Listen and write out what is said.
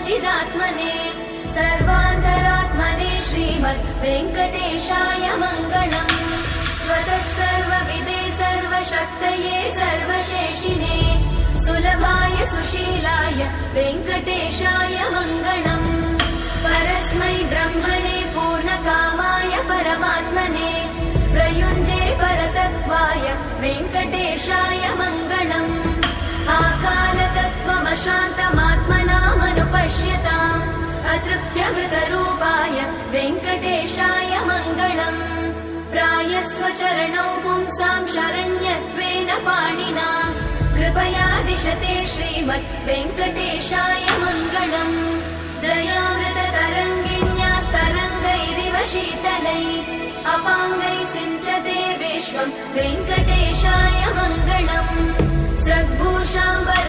चिदात्मने सर्वान्तरात्मने श्रीमद् वेङ्कटेशाय मङ्गलम्। स्वतः सर्वविदे सर्वशक्तये सर्वशेषिने सुलभाय सुशीलाय वेङ्कटेशाय मङ्गलम्। परस्मै ब्रह्मणे पूर्णकामाय परमात्मने प्रयुञ्जे परतत्त्वाय वेङ्कटेशाय मङ्गलम्। आकालतत्त्वमशान्तमात्मनामनुपश्यताम् अतृप्त्यमृतरूपाय वेङ्कटेशाय मङ्गलम्। प्रायस्वचरणौ पुंसां शरण्यत्वेन पाणिना कृपया दिशते श्रीमद् वेङ्कटेशाय मङ्गलम्। दयामृततरङ्गिण्यास्तरङ्गैरिव शीतलै अपाङ्गैः सिञ्चते विश्वं वेङ्कटेशाय मङ्गलम्। स्रग्भूषाम्बर